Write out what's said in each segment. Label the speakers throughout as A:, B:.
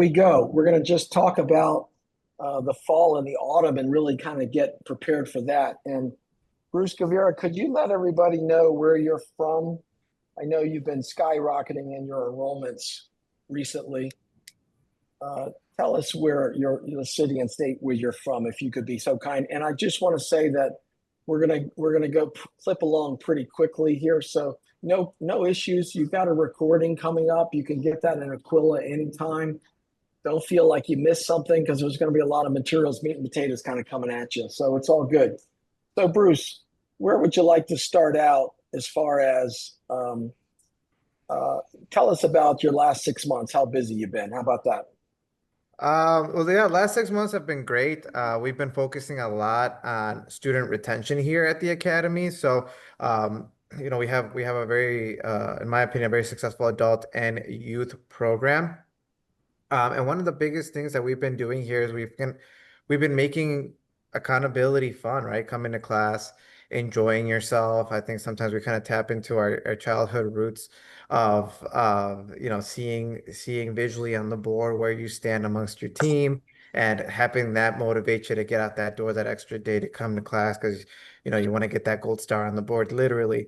A: we go. We're going to just talk about the fall and the autumn and really kind of get prepared for that. And Bruce Guevara, could you let everybody know where you're from? I know you've been skyrocketing in your enrollments recently. Uh, Tell us where your city and state where you're from, if you could be so kind. And I just want to say that we're gonna go flip along pretty quickly here. So no issues. You've got a recording coming up. You can get that in Aquila anytime. Don't feel like you missed something because there's going to be a lot of materials, meat and potatoes kind of coming at you. So it's all good. So Bruce, where would you like to start out as far as uh, tell us about your last 6 months, how busy you've been? How about that?
B: Well, yeah, last 6 months have been great. We've been focusing a lot on student retention here at the academy. So, we have a very, in my opinion, a very successful adult and youth program. And one of the biggest things that we've been doing here is we've been making accountability fun, right? Coming to class, enjoying yourself. I think sometimes we kind of tap into our childhood roots of seeing visually on the board where you stand amongst your team and having that motivate you to get out that door that extra day to come to class because you want to get that gold star on the board literally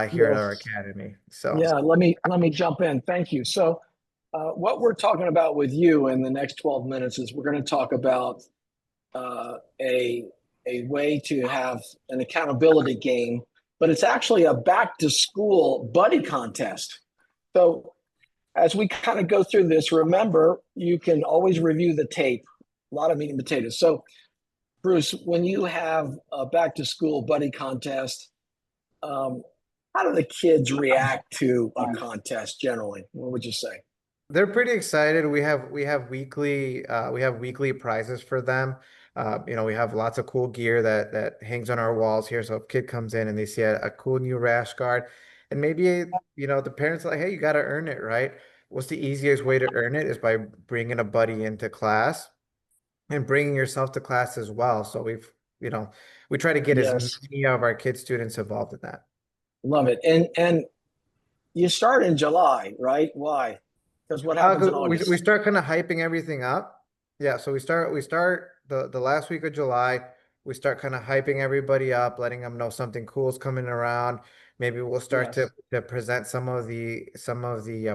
B: here at our
A: Yes.
B: academy. So
A: Yeah, let me jump in. Thank you. So, what we're talking about with you in the next 12 minutes is we're going to talk about uh, a a way to have an accountability game, but it's actually a back to school buddy contest. So, as we kind of go through this, remember you can always review the tape. A lot of meat and potatoes. So, Bruce, when you have a back to school buddy contest, um, how do the kids react to a contest generally? What would you say?
B: they're pretty excited. We have weekly prizes for them. We have lots of cool gear that hangs on our walls here. So if a kid comes in and they see a cool new rash guard, and maybe the parents are like, hey, you got to earn it, right? What's the easiest way to earn it is by bringing a buddy into class and bringing yourself to class as well. So you know, we try to get as
A: Yes,
B: many of our kid students involved in that.
A: love it. And you start in July, right? Why? Because what happens in
B: 'Cause we
A: August?
B: start kind of hyping everything up. Yeah, so we start the last week of July. We start kind of hyping everybody up, letting them know something cool is coming around. Maybe we'll start to
A: Yes,
B: to present some of the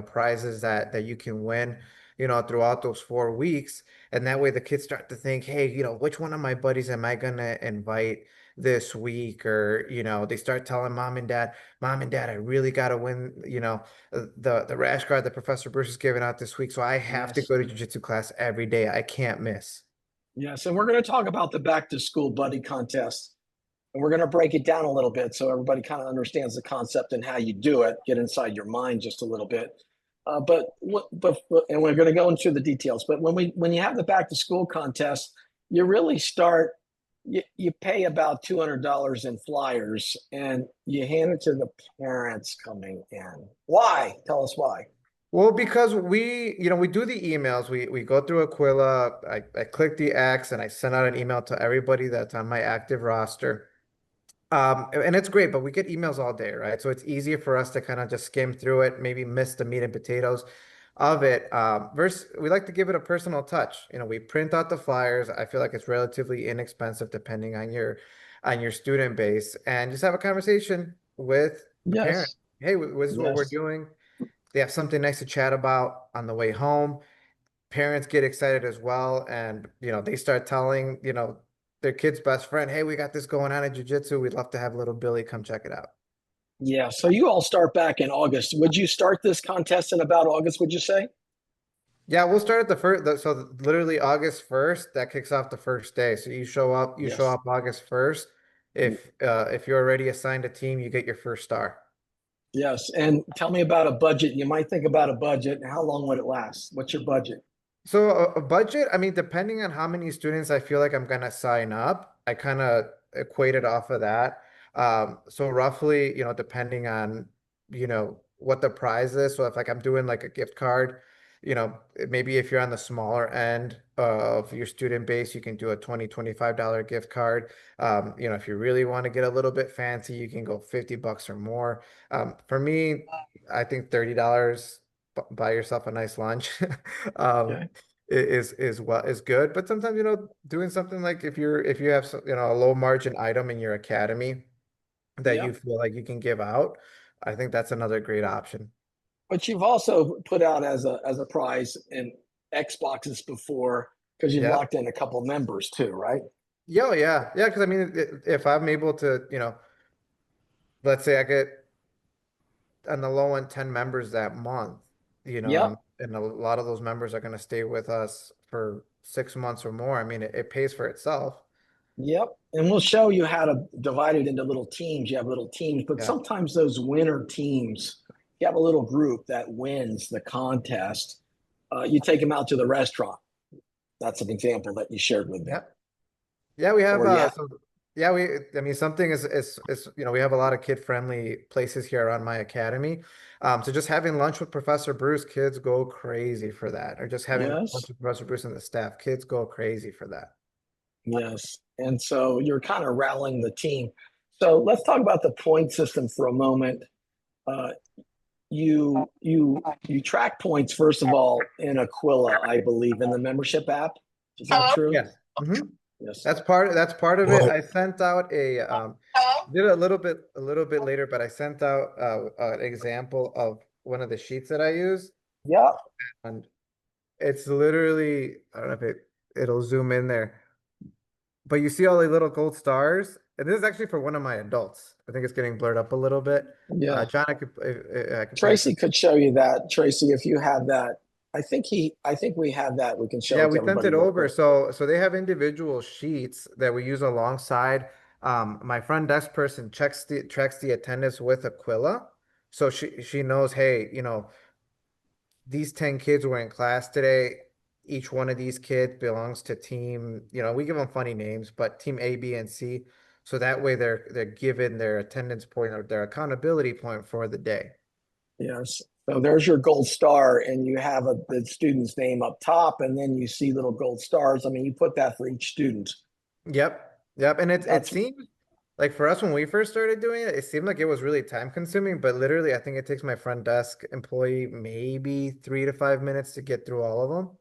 B: prizes that you can win, throughout those 4 weeks. And that way the kids start to think, hey, which one of my buddies am I gonna invite this week? Or, they start telling Mom and Dad, I really gotta win, the rash guard that Professor Bruce is giving out this week. So I have to
A: yes,
B: go to jiu-jitsu class every day. I can't miss.
A: yes. And we're going to talk about the back to school buddy contest. And we're going to break it down a little bit so everybody kind of understands the concept and how you do it, get inside your mind just a little bit. And we're going to go into the details. But when you have the back to school contest, you really start. You pay about $200 in flyers, and you hand it to the parents coming in. Why? Tell us why.
B: Well, because we do the emails. We go through Aquila. I click the X and I send out an email to everybody that's on my active roster. And it's great, but we get emails all day, right? So it's easier for us to kind of just skim through it, maybe miss the meat and potatoes of it. Versus, we like to give it a personal touch. We print out the flyers. I feel like it's relatively inexpensive depending on your student base, and just have a conversation with the parent.
A: Yes,
B: Hey, this is what we're
A: yes.
B: doing. They have something nice to chat about on the way home. Parents get excited as well, and they start telling their kid's best friend, hey, we got this going on at jiu-jitsu. We'd love to have little Billy come check it out.
A: Yeah. So you all start back in August. Would you start this contest in about August, would you say?
B: Yeah, we'll start at the first, so literally August 1st, that kicks off the first day. So you show
A: Yes.
B: up August 1st. If you're already assigned a team, you get your first star.
A: Yes. And tell me about a budget. You might think about a budget. How long would it last? What's your budget?
B: So a budget, I mean, depending on how many students I feel like I'm gonna sign up, I kind of equate it off of that. So roughly, depending on, what the prize is. So if like I'm doing like a gift card, maybe if you're on the smaller end of your student base, you can do a $25 gift card. If you really want to get a little bit fancy, you can go $50 or more. For me, I think $30, buy yourself a nice lunch. Um,
A: Okay.
B: is good. But sometimes, doing something like if you have a low margin item in your academy that you
A: Yep.
B: feel like you can give out, I think that's another great option.
A: But you've also put out as a prize in Xboxes before because you've
B: Yep.
A: locked in a couple members too, right?
B: Yeah, yeah, yeah. Because I mean, if I'm able to, let's say I get on the low end 10 members that month,
A: Yep.
B: and a lot of those members are going to stay with us for 6 months or more. I mean, it pays for itself.
A: Yep. And we'll show you how to divide it into little teams. You have little teams, but
B: Yeah.
A: sometimes those winner teams, you have a little group that wins the contest. You take them out to the restaurant. That's an example that you shared with me.
B: Yeah. Yeah, we have
A: Or yeah,
B: yeah, I mean something is we have a lot of kid-friendly places here around my academy. So just having lunch with Professor Bruce, kids go crazy for that. Or just having lunch
A: yes,
B: with Professor Bruce and the staff, kids go crazy for that.
A: yes. And so you're kind of rallying the team. So let's talk about the point system for a moment. Uh, you track points first of all in Aquila, I believe, in the membership app. Is that true?
B: Yes. Hmm.
A: Yes.
B: That's part of it. I sent out did it a little bit later, but I sent out an example of one of the sheets that I use.
A: Yeah.
B: And it's literally, I don't know if it'll zoom in there, but you see all the little gold stars, and this is actually for one of my adults. I think it's getting blurred up a little bit.
A: Yeah.
B: John, I could probably
A: Tracy
B: send.
A: could show you that. Tracy, if you have that, I think we have that. We can show
B: Yeah,
A: it to
B: we sent
A: everybody
B: it
A: real
B: over.
A: quick.
B: So they have individual sheets that we use alongside. My front desk person tracks the attendance with Aquila, so she knows, hey, these 10 kids were in class today. Each one of these kids belongs to team, we give them funny names, but team A, B, and C. So that way they're given their attendance point or their accountability point for the day.
A: Yes. So there's your gold star, and you have the student's name up top, and then you see little gold stars. I mean, you put that for each student.
B: Yep. Yep. And it
A: That's
B: seems like for us when we first started doing it, it seemed like it was really time consuming, but literally I think it takes my front desk employee maybe 3 to 5 minutes to get through all of them.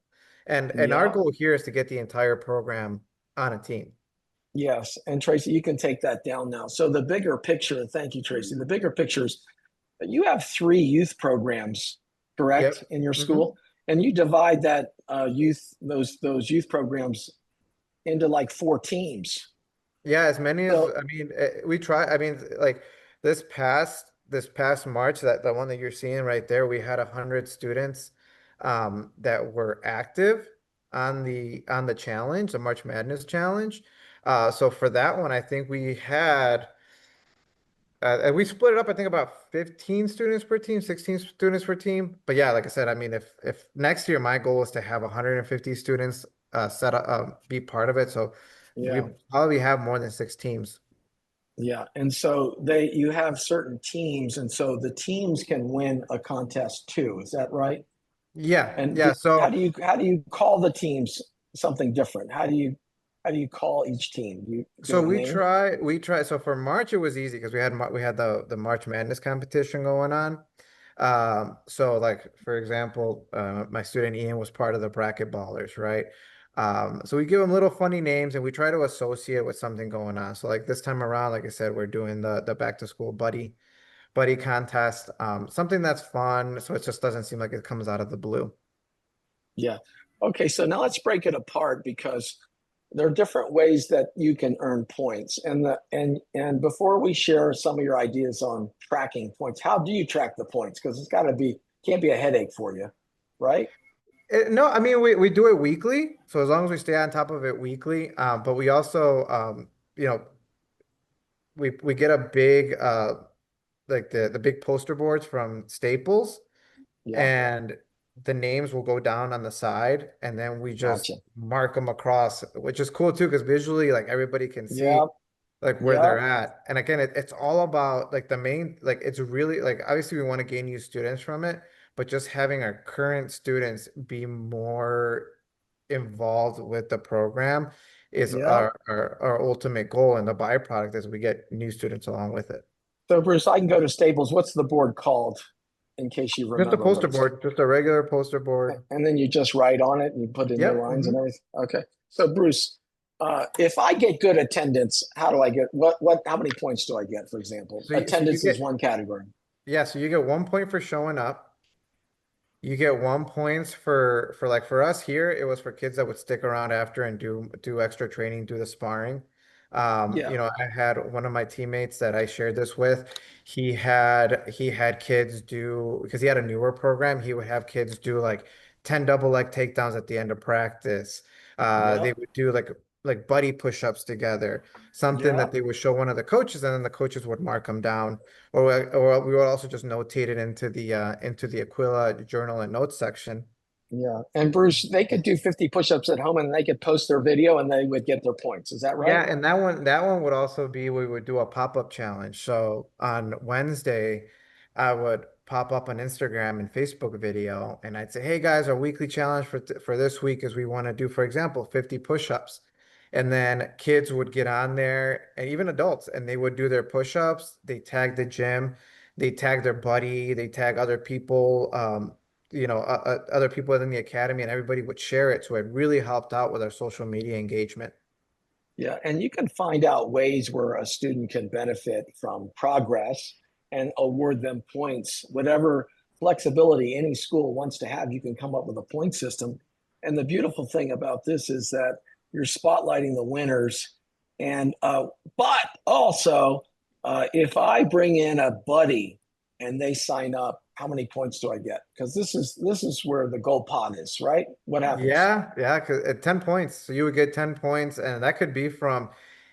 B: And our
A: yeah.
B: goal here is to get the entire program on a team.
A: Yes. And Tracy, you can take that down now. So the bigger picture, thank you, Tracy. The bigger picture is you have three youth programs, correct,
B: Yep.
A: in your
B: Hmm.
A: school, and you divide that those youth programs into like four teams.
B: Yeah, as many as
A: So
B: I mean, we try. I mean, like this past March, that the one that you're seeing right there, we had 100 students that were active on the challenge, the March Madness challenge. So for that one, I think we had and we split it up. I think about 15 students per team, 16 students per team. But yeah, like I said, I mean, if next year my goal is to have 150 students set up be part of it, so we
A: yeah,
B: probably have more than 6 teams.
A: yeah, and so they you have certain teams, and so the teams can win a contest too. Is that right?
B: Yeah,
A: And
B: yeah.
A: how
B: So
A: do you call the teams something different? How do you call each team? Do you give
B: so
A: it a name?
B: we try. So for March it was easy because we had the March Madness competition going on. So like for example, my student Ian was part of the bracket ballers, right? So we give them little funny names and we try to associate with something going on. So like this time around, like I said, we're doing the back to school buddy contest. Something that's fun, so it just doesn't seem like it comes out of the blue.
A: Yeah. Okay, so now let's break it apart because there are different ways that you can earn points. And before we share some of your ideas on tracking points, how do you track the points? Because it's got to be can't be a headache for you, right?
B: No, I mean we do it weekly, so as long as we stay on top of it weekly. But we also you know we get a big like the big poster boards from Staples,
A: Yeah,
B: and the names will go down on the side, and then we just
A: gotcha.
B: mark them across, which is cool too because visually like everybody can see
A: Yeah,
B: like where
A: yeah,
B: they're at. And again, it's all about like the main, like it's really like obviously we want to gain new students from it, but just having our current students be more involved with the program is
A: yeah.
B: our ultimate goal, and the byproduct is we get new students along with it.
A: So Bruce, I can go to Staples. What's the board called? in case you
B: Just a
A: remember what
B: poster
A: it said?
B: board, just a regular poster board.
A: And then you just write on it and you put in your
B: Yep.
A: lines and everything. Okay. So Bruce, if I get good attendance, how do I get how many points do I get, for example?
B: So you
A: Attendance is
B: get,
A: one category.
B: yeah, so you get 1 point for showing up. You get 1 points for like for us here, it was for kids that would stick around after and do extra training, do the sparring.
A: Yeah.
B: I had one of my teammates that I shared this with. He had kids do because he had a newer program. He would have kids do like 10 double leg takedowns at the end of practice. They
A: Yep.
B: would do like buddy push-ups together, something that
A: Yep.
B: they would show one of the coaches, and then the coaches would mark them down. Or we would also just notate it into the Aquila journal and notes section.
A: Yeah. And Bruce, they could do 50 push-ups at home and they could post their video and they would get their points. Is that right?
B: Yeah, and that one would also be we would do a pop-up challenge. So on Wednesday, I would pop up an Instagram and Facebook video, and I'd say, "Hey guys, our weekly challenge for this week is we want to do, for example, 50 push-ups." And then kids would get on there, and even adults, and they would do their push-ups. They tag the gym, they tag their buddy, they tag other people, other people within the academy, and everybody would share it. So it really helped out with our social media engagement.
A: Yeah, and you can find out ways where a student can benefit from progress and award them points. Whatever flexibility any school wants to have, you can come up with a point system. And the beautiful thing about this is that you're spotlighting the winners. And but also, if I bring in a buddy and they sign up, how many points do I get? Because this is where the gold pot is, right? What happens?
B: Yeah, yeah, 'cause at 10 points, so you would get 10 points, and that could be from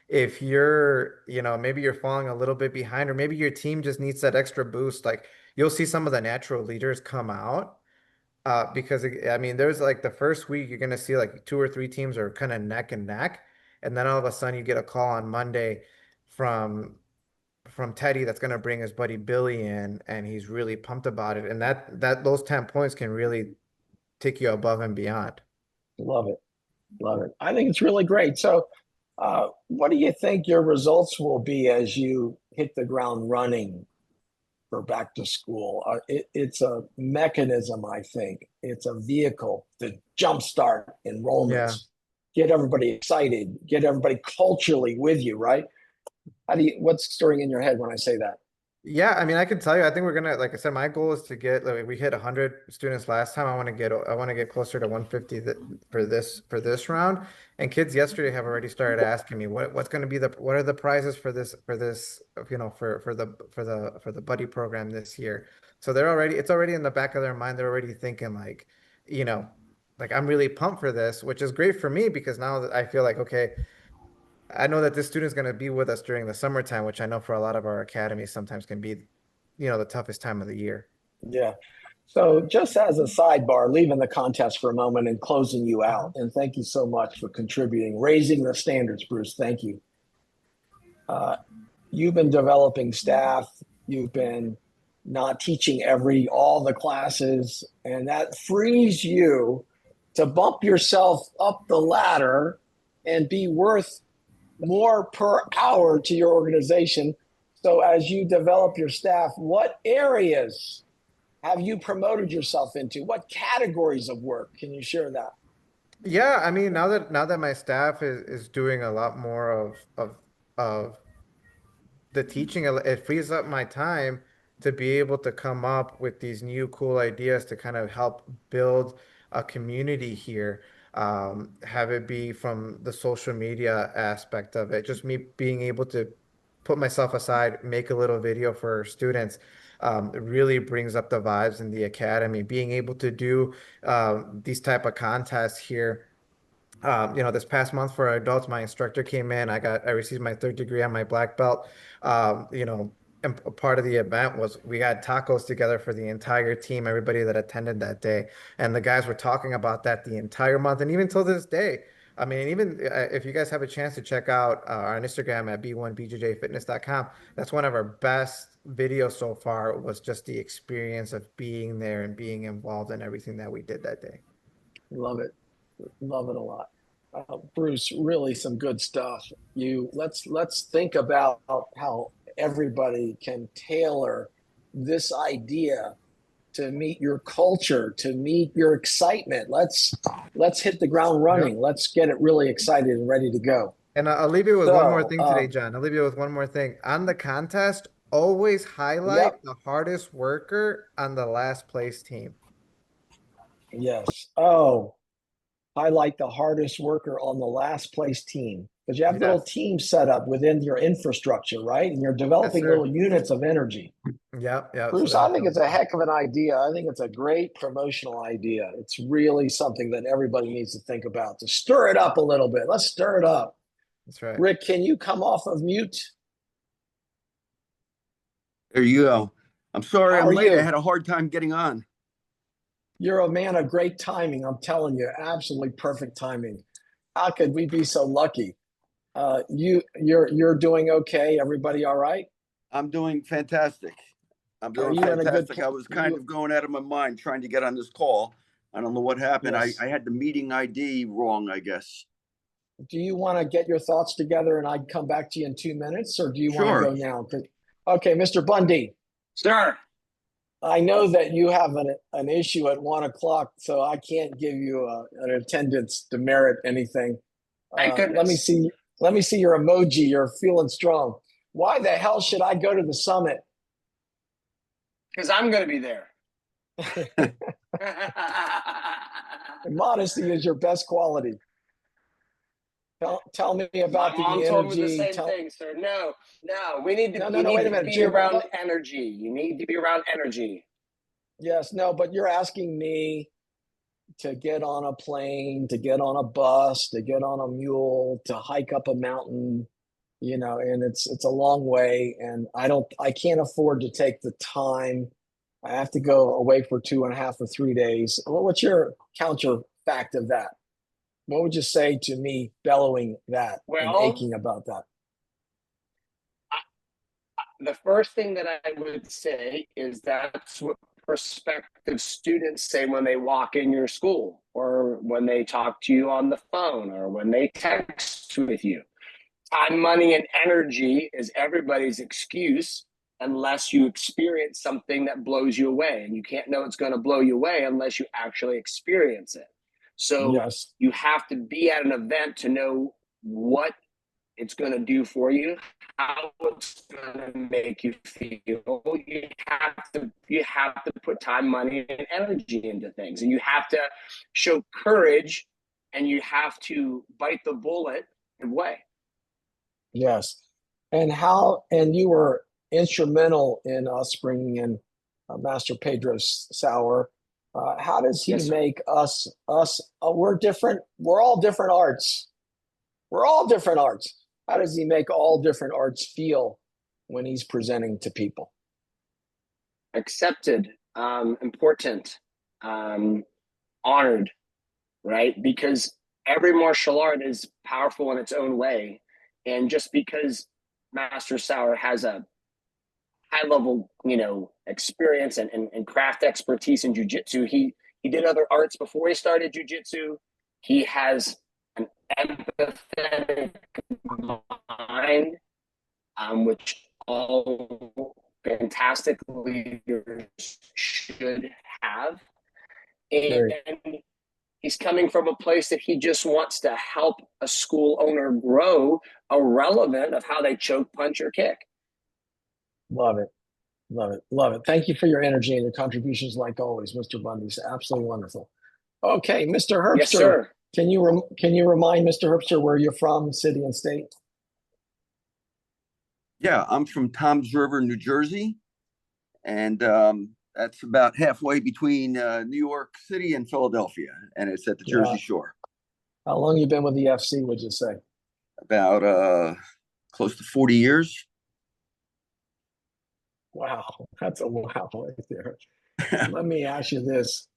B: if you're, maybe you're falling a little bit behind, or maybe your team just needs that extra boost. Like you'll see some of the natural leaders come out, because I mean, there's like the first week you're gonna see like two or three teams are kind of neck and neck, and then all of a sudden you get a call on Monday from from Teddy that's gonna bring his buddy Billy in, and he's really pumped about it, and that those 10 points can really take you above and beyond.
A: Love it. Love it. I think it's really great. So, what do you think your results will be as you hit the ground running for back to school? It's a mechanism, I think. It's a vehicle to jumpstart
B: Yeah.
A: enrollments, get everybody excited, get everybody culturally with you, right? What's stirring in your head when I say that?
B: Yeah, I mean, I can tell you, I think we're gonna, like I said, my goal is to get, like, we hit 100 students last time. I want to get closer to 150 for this round. And kids yesterday have already started asking me what's going to be what are the prizes for this, for the buddy program this year. So it's already in the back of their mind. They're already thinking you know, like I'm really pumped for this, which is great for me because now that I feel like, okay, I know that this student is going to be with us during the summertime, which I know for a lot of our academies sometimes can be, the toughest time of the year.
A: Yeah. So, just as a sidebar, leaving the contest for a moment and closing you out,
B: Mhm.
A: and thank you so much for contributing, raising the standards, Bruce. Thank you. Uh, you've been developing staff. You've been not teaching all the classes, and that frees you to bump yourself up the ladder and be worth more per hour to your organization. So, as you develop your staff, what areas have you promoted yourself into? What categories of work can you share that?
B: Yeah, I mean, now that my staff is doing a lot more of the teaching, it frees up my time to be able to come up with these new cool ideas to kind of help build a community here. Have it be from the social media aspect of it, just me being able to put myself aside, make a little video for students. It really brings up the vibes in the academy. Being able to do these type of contests here, this past month for adults, my instructor came in. I received my third degree on my black belt. And a part of the event was we had tacos together for the entire team, everybody that attended that day. And the guys were talking about that the entire month, and even till this day. I mean, even if you guys have a chance to check out our Instagram at b1bjjfitness.com, that's one of our best videos so far, was just the experience of being there and being involved in everything that we did that day.
A: Love it. Love it a lot. Bruce, really some good stuff. You let's think about how everybody can tailor this idea to meet your culture, to meet your excitement. Let's hit the ground
B: Yep.
A: running. Let's get it really excited and ready to go.
B: And I'll leave you with one more
A: So,
B: thing today, John. I'll leave you with one more thing. On the contest, always highlight
A: yep,
B: the hardest worker on the last place team.
A: yes. Oh, highlight the hardest worker on the last place team because you have little
B: Yes.
A: teams set up within your infrastructure, right? And you're
B: Yes,
A: developing little
B: sir.
A: units of energy.
B: Yep, yep. So
A: Bruce, I
B: that's
A: think
B: really
A: it's a
B: cool.
A: heck of an idea. I think it's a great promotional idea. It's really something that everybody needs to think about to stir it up a little bit. Let's stir it up.
B: That's right.
A: Rick, can you come off of mute?
C: There you go. I'm sorry
A: How
C: I'm
A: are
C: late. I
A: you?
C: had a hard time getting on.
A: You're a man of great timing. I'm telling you, absolutely perfect timing. How could we be so lucky? You're doing okay. Everybody all right?
C: I'm doing fantastic. I'm
A: Are
C: doing
A: you in a good
C: fantastic. I was kind
A: you
C: of going out of my mind trying to get on this call. I don't know what happened. I,
A: yes.
C: I had the meeting ID wrong, I guess.
A: Do you want to get your thoughts together and I'd come back to you in 2 minutes, or do you want to
C: Sure.
A: go now? Okay, Mr. Bundy,
C: Sir.
A: I know that you have an issue at 1 o'clock, so I can't give you an attendance to merit anything.
D: Thank
A: Let me
D: goodness,
A: see. Let me see your emoji. You're feeling strong. Why the hell should I go to the summit?
D: because I'm going to be there.
A: Modesty is your best quality. Tell me
D: My
A: about the
D: mom told me the
A: energy.
D: same thing, sir. No, we need to.
A: No, no,
D: You
A: no. Wait
D: need
A: a
D: to
A: minute,
D: be
A: Jim.
D: around energy. You need to be around energy.
A: Yes, no, but you're asking me to get on a plane, to get on a bus, to get on a mule, to hike up a mountain, and it's a long way, and I can't afford to take the time. I have to go away for 2.5 or 3 days. What's your counter fact of that? What would you say to me bellowing that and
D: Well,
A: aching about that?
D: the first thing that I would say is that's what prospective students say when they walk in your school, or when they talk to you on the phone, or when they text with you. Time, money, and energy is everybody's excuse unless you experience something that blows you away. And you can't know it's going to blow you away unless you actually experience it. So
A: Yes,
D: you have to be at an event to know what it's going to do for you, how it's going to make you feel. You have to put time, money, and energy into things, and you have to show courage, and you have to bite the bullet and way.
A: yes. And you were instrumental in us bringing in Master Pedro Sauer. How does he
D: Yes, sir.
A: make us? We're different. We're all different arts. We're all different arts. How does he make all different arts feel when he's presenting to people?
D: Accepted, important, honored, right? Because every martial art is powerful in its own way. And just because Master Sauer has a high level, experience and craft expertise in jujitsu, he did other arts before he started jujitsu. He has an empathetic mind, which all fantastic leaders should have.
A: Great.
D: And he's coming from a place that he just wants to help a school owner grow irrelevant of how they choke, punch, or kick.
A: Love it. Love it. Love it. Thank you for your energy and your contributions, like always, Mr. Bundy. It's absolutely wonderful. Okay, Mr.
D: Yes,
A: Herbster,
D: sir.
A: can you remind Mr. Herbster where you're from, city and state?
C: Yeah, I'm from Toms River, New Jersey. And that's about halfway between New York City and Philadelphia. And it's at the
A: Yeah.
C: Jersey Shore.
A: How long you been with the FC, would you say?
C: About close to 40 years.
A: Wow, that's a wow right there. Let me ask you this.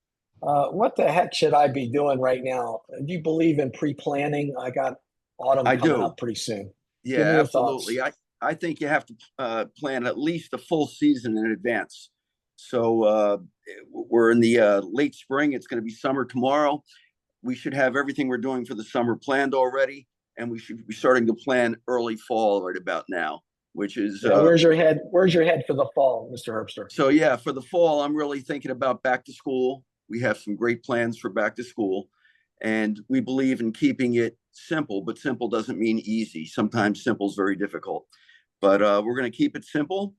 A: What the heck should I be doing right now? Do you believe in pre-planning? I got autumn
C: I
A: coming
C: do.
A: up pretty soon.
C: Yeah,
A: Give me your
C: absolutely.
A: thoughts.
C: I think you have to plan at least a full season in advance. So we're in the late spring. It's going to be summer tomorrow. We should have everything we're doing for the summer planned already, and we should be starting to plan early fall right about now. which is
A: Yeah, where's your head? Where's your head for the fall, Mr. Herbster?
C: so yeah, for the fall, I'm really thinking about back to school. We have some great plans for back to school, and we believe in keeping it simple, but simple doesn't mean easy. Sometimes simple is very difficult, but we're going to keep it simple,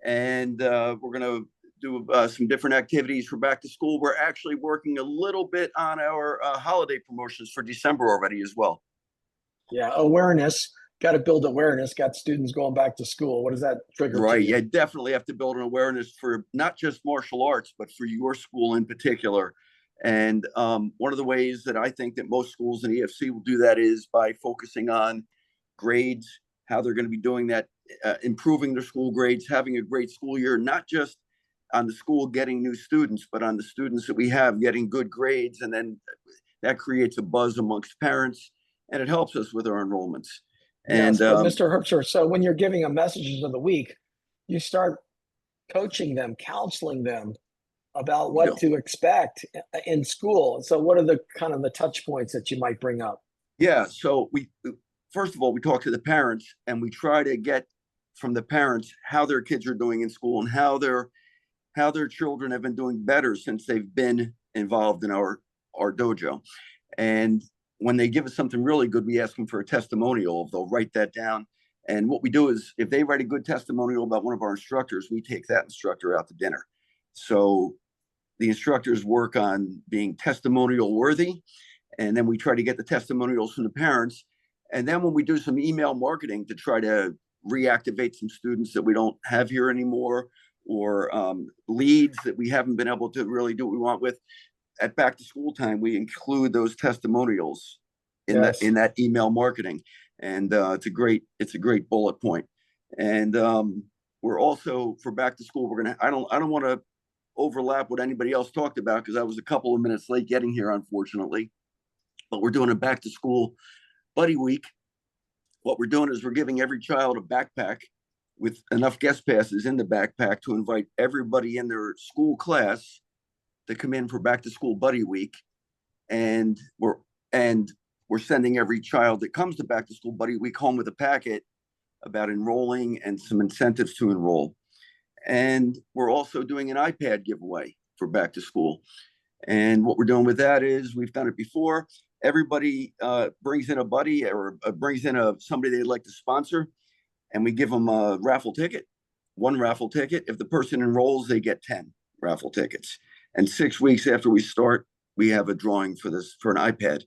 C: and we're going to do some different activities for back to school. We're actually working a little bit on our holiday promotions for December already as well.
A: Yeah, awareness. Got to build awareness. Got students going back to school. What does that trigger?
C: Right.
A: To you?
C: Yeah, definitely have to build an awareness for not just martial arts, but for your school in particular. And one of the ways that I think that most schools in EFC will do that is by focusing on grades, how they're going to be doing that, improving their school grades, having a great school year, not just on the school getting new students, but on the students that we have getting good grades. And then that creates a buzz amongst parents, and it helps us with our enrollments.
A: Yes,
C: And
A: but Mr. Herbster, so when you're giving them messages of the week, you start coaching them, counseling them about what to expect in school. So what are the kind of the touch points that you might bring up?
C: yeah, so we first of all, we talk to the parents, and we try to get from the parents how their kids are doing in school and how their children have been doing better since they've been involved in our dojo. And when they give us something really good, we ask them for a testimonial. If they'll write that down. And what we do is, if they write a good testimonial about one of our instructors, we take that instructor out to dinner. So the instructors work on being testimonial worthy, and then we try to get the testimonials from the parents. And then when we do some email marketing to try to reactivate some students that we don't have here anymore, or leads that we haven't been able to really do what we want with, at back to school time, we include those testimonials in that email marketing. And it's a great bullet point. And we're also, for back to school, I don't want to overlap what anybody else talked about, because I was a couple of minutes late getting here, unfortunately. But we're doing a back to school buddy week. What we're doing is we're giving every child a backpack with enough guest passes in the backpack to invite everybody in their school class to come in for back to school buddy week. And we're sending every child that comes to back to school buddy week home with a packet about enrolling and some incentives to enroll. And we're also doing an iPad giveaway for back to school. And what we're doing with that is, we've done it before. Everybody brings in a buddy, or brings in somebody they'd like to sponsor, and we give them a raffle ticket, one raffle ticket. If the person enrolls, they get 10 raffle tickets. And 6 weeks after we start, we have a drawing for an iPad.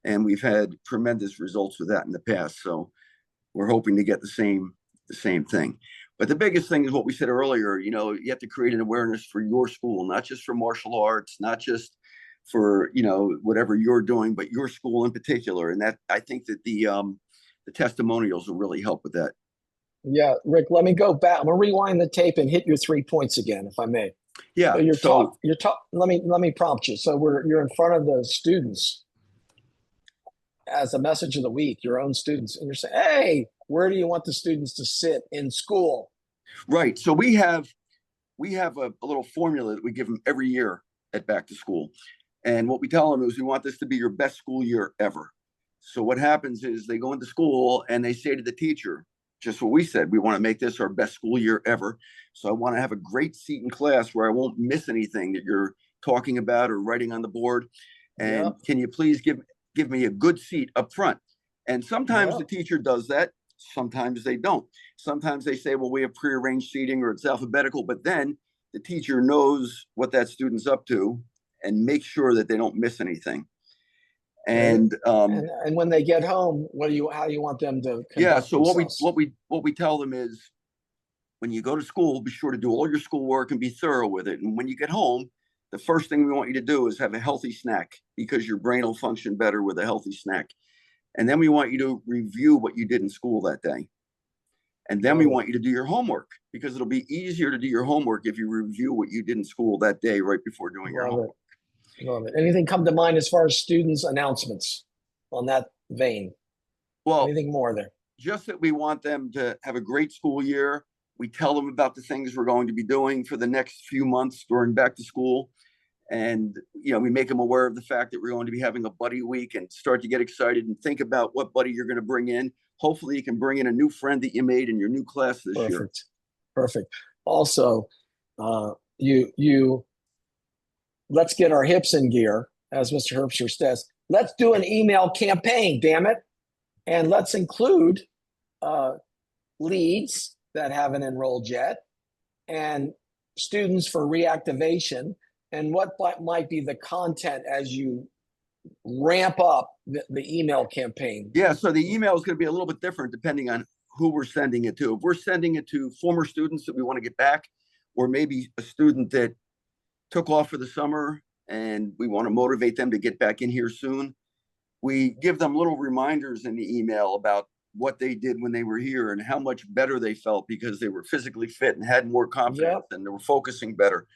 C: And we've had tremendous results with that in the past. So we're hoping to get the same thing. But the biggest thing is what we said earlier. You have to create an awareness for your school, not just for martial arts, not just for, whatever you're doing, but your school in particular. And that, I think that the testimonials will really help with that.
A: Yeah, Rick, let me go back. I'm gonna rewind the tape and hit your 3 points again, if I may.
C: Yeah.
A: So let me prompt you. So you're in front of the students as a message of the week, your own students, and you're saying, hey, where do you want the students to sit in school?
C: Right. So we have a little formula that we give them every year at back to school. And what we tell them is, we want this to be your best school year ever. So what happens is, they go into school and they say to the teacher, just what we said, we want to make this our best school year ever. So I want to have a great seat in class where I won't miss anything that you're talking about or writing on the board. And can you please give me a good seat up front? And sometimes the teacher does that. Sometimes they don't. Sometimes they say, well, we have prearranged seating, or it's alphabetical, but then the teacher knows what that student's up to and makes sure that they don't miss anything. And
A: when they get home, how do you want them to conduct
C: so
A: themselves?
C: what we tell them is, when you go to school, be sure to do all your schoolwork and be thorough with it. And when you get home, the first thing we want you to do is have a healthy snack, because your brain will function better with a healthy snack. And then we want you to review what you did in school that day. And then we want you to do your homework, because it'll be easier to do your homework if you review what you did in school that day right before doing your homework.
A: Love it. Anything come to mind as far as students' announcements on that vein?
C: Well,
A: anything more there?
C: Just that we want them to have a great school year. We tell them about the things we're going to be doing for the next few months during back to school. And, we make them aware of the fact that we're going to be having a buddy week, and start to get excited and think about what buddy you're going to bring in. hopefully you can bring in a new friend that you made in your new class this year.
A: Perfect. Perfect. Also, you let's get our hips in gear, as Mr. Herbster says. Let's do an email campaign, damn it. And let's include leads that haven't enrolled yet and students for reactivation, and what might be the content as you ramp up the email campaign.
C: Yeah, so the email is going to be a little bit different depending on who we're sending it to. If we're sending it to former students that we want to get back, or maybe a student that took off for the summer and we want to motivate them to get back in here soon, we give them little reminders in the email about what they did when they were here and how much better they felt because they were physically fit and had more confidence and they were focusing better.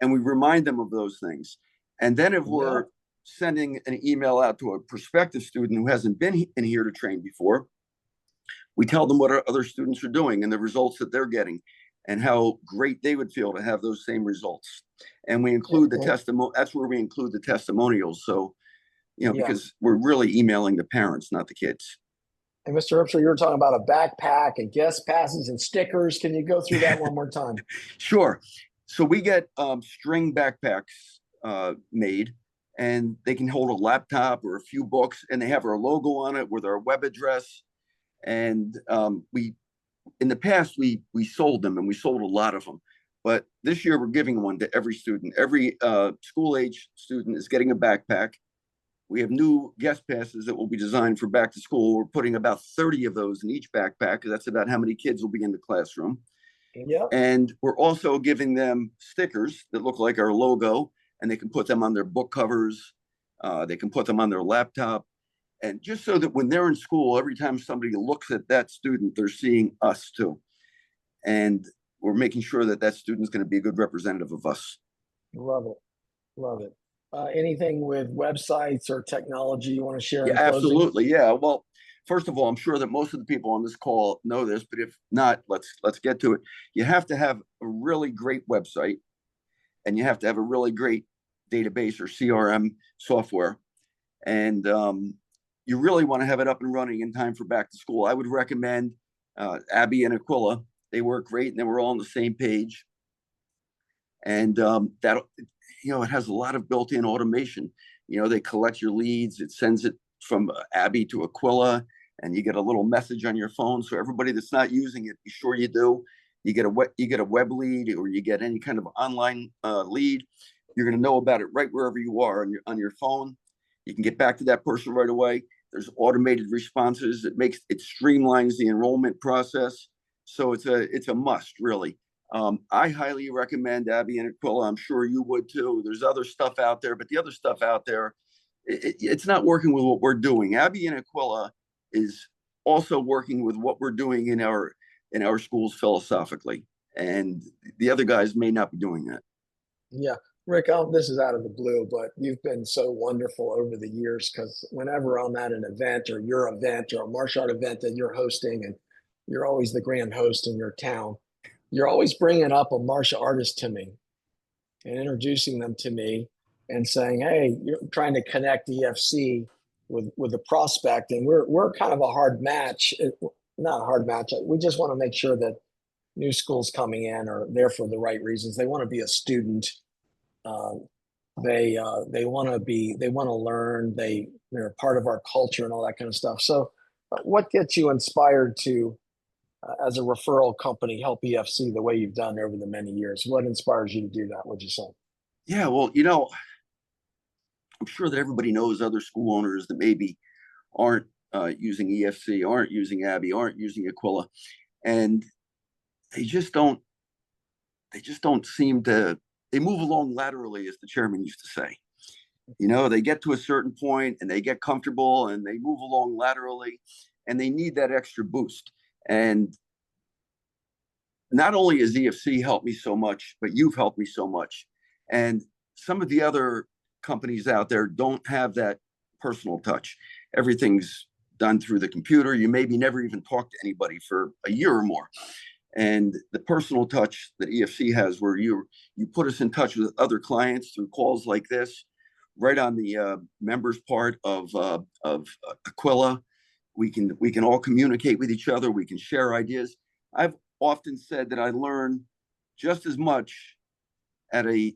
C: And we remind them of those things. And then if we're sending an email out to a prospective student who hasn't been in here to train before, we tell them what our other students are doing and the results that they're getting and how great they would feel to have those same results. And we include the testimony. That's where we include the testimonials. So, you know, because we're really emailing the parents, not the kids.
A: And Mr. Herbster, you were talking about a backpack and guest passes and stickers. Can you go through that one more time?
C: Sure. So we get string backpacks made, and they can hold a laptop or a few books, and they have our logo on it with our web address. And in the past, we sold them, and we sold a lot of them. But this year, we're giving one to every student. Every school-age student is getting a backpack. We have new guest passes that will be designed for back to school. We're putting about 30 of those in each backpack, because that's about how many kids will be in the classroom.
A: Yep.
C: And we're also giving them stickers that look like our logo, and they can put them on their book covers. They can put them on their laptop. And just so that when they're in school, every time somebody looks at that student, they're seeing us too. And we're making sure that that student's going to be a good representative of us.
A: Love it. Love it. Anything with websites or technology you want to share?
C: Yeah, absolutely. Yeah. Well, first of all, I'm sure that most of the people on this call know this, but if not, let's get to it. You have to have a really great website, and you have to have a really great database or CRM software. And you really want to have it up and running in time for back to school. I would recommend Abby and Aquila. They work great, and then we're all on the same page. And that, you know, it has a lot of built-in automation. You know, they collect your leads. It sends it from Abby to Aquila, and you get a little message on your phone. So everybody that's not using it, be sure you do. You get a web lead, or you get any kind of online lead. You're going to know about it right wherever you are on your phone. You can get back to that person right away. There's automated responses. It streamlines the enrollment process. So it's a must, really. I highly recommend Abby and Aquila. I'm sure you would too. There's other stuff out there, but the other stuff out there, it's not working with what we're doing. Abby and Aquila is also working with what we're doing in our schools philosophically, and the other guys may not be doing that.
A: Yeah. Rick, this is out of the blue, but you've been so wonderful over the years, because whenever I'm at an event or your event or a martial art event that you're hosting, and you're always the grand host in your town, you're always bringing up a martial artist to me and introducing them to me and saying, hey, you're trying to connect EFC with a prospect. And we're kind of a hard match, not a hard match. We just want to make sure that new schools coming in are there for the right reasons. They want to be a student. They want to learn. They're part of our culture and all that kind of stuff. So what gets you inspired to, as a referral company, help EFC the way you've done over the many years? What inspires you to do that, would you say?
C: Yeah, well, you know, I'm sure that everybody knows other school owners that maybe aren't using EFC, aren't using Abby, aren't using Aquila, and they just don't seem to, they move along laterally, as the chairman used to say. You know, they get to a certain point and they get comfortable and they move along laterally, and they need that extra boost. And not only has EFC helped me so much, but you've helped me so much. And some of the other companies out there don't have that personal touch. Everything's done through the computer. You maybe never even talk to anybody for a year or more. And the personal touch that EFC has, where you put us in touch with other clients through calls like this, right on the members part of Aquila, We can all communicate with each other. We can share ideas. I've often said that I learn just as much at a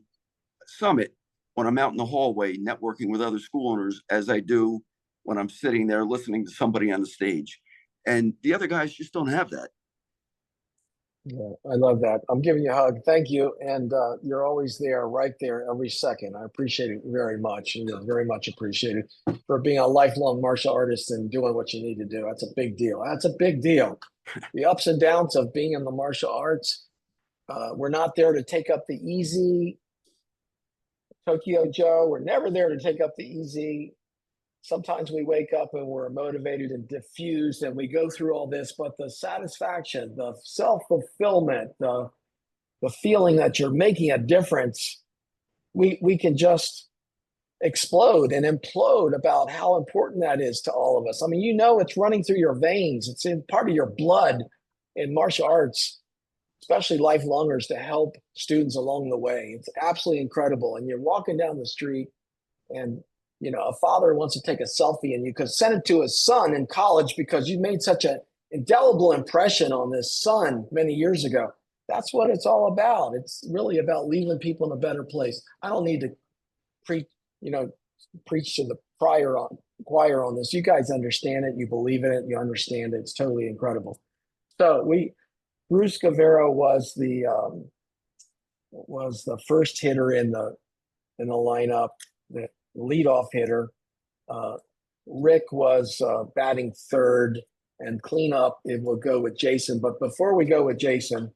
C: summit when I'm out in the hallway networking with other school owners as I do when I'm sitting there listening to somebody on the stage. And the other guys just don't have that.
A: Yeah, I love that. I'm giving you a hug. Thank you. And you're always there, right there, every second. I appreciate it very much. You're very much appreciated for being a lifelong martial artist and doing what you need to do. That's a big deal. That's a big deal. The ups and downs of being in the martial arts. We're not there to take up the easy, Tokyo Joe. We're never there to take up the easy. Sometimes we wake up and we're motivated and diffused and we go through all this, but the satisfaction, the self-fulfillment, the feeling that you're making a difference, we can just explode and implode about how important that is to all of us. I mean, you know, it's running through your veins. It's in part of your blood in martial arts, especially lifelongers, to help students along the way. It's absolutely incredible. And you're walking down the street and you know, a father wants to take a selfie and you could send it to his son in college because you made such an indelible impression on this son many years ago. That's what it's all about. It's really about leaving people in a better place. I don't need to preach to the choir on this. You guys understand it. You believe in it. You understand it. It's totally incredible. So Bruce Guevara was the first hitter in the lineup. The leadoff hitter. Rick was batting third, and cleanup, it will go with Jason. But before we go with Jason,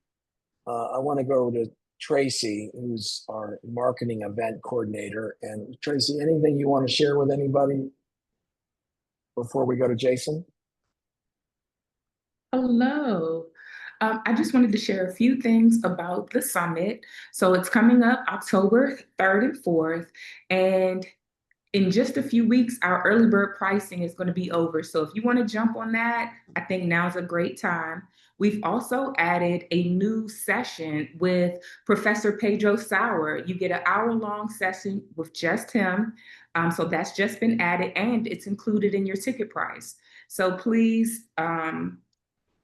A: I want to go to Tracy, who's our marketing event coordinator. And Tracy, anything you want to share with anybody before we go to Jason?
E: Hello. I just wanted to share a few things about the summit. So it's coming up October 3rd and 4th. And in just a few weeks, our early bird pricing is going to be over. So if you want to jump on that, I think now's a great time. We've also added a new session with Professor Pedro Sauer. You get an hour-long session with just him. So that's just been added and it's included in your ticket price. So please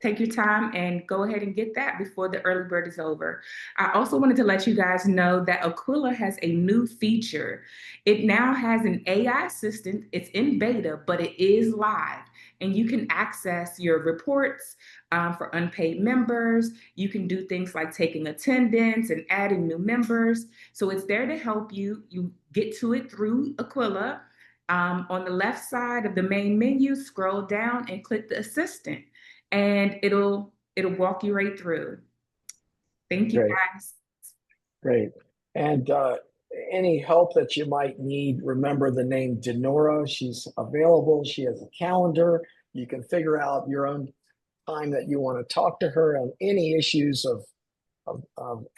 E: take your time and go ahead and get that before the early bird is over. I also wanted to let you guys know that Aquila has a new feature. It now has an AI assistant. It's in beta, but it is live. And you can access your reports for unpaid members. You can do things like taking attendance and adding new members. So it's there to help you. You get to it through Aquila. On the left side of the main menu, scroll down and click the assistant. And it'll walk you right through. Thank you, guys.
A: Great. And any help that you might need, remember the name Denora. She's available. She has a calendar. You can figure out your own time that you want to talk to her on any issues of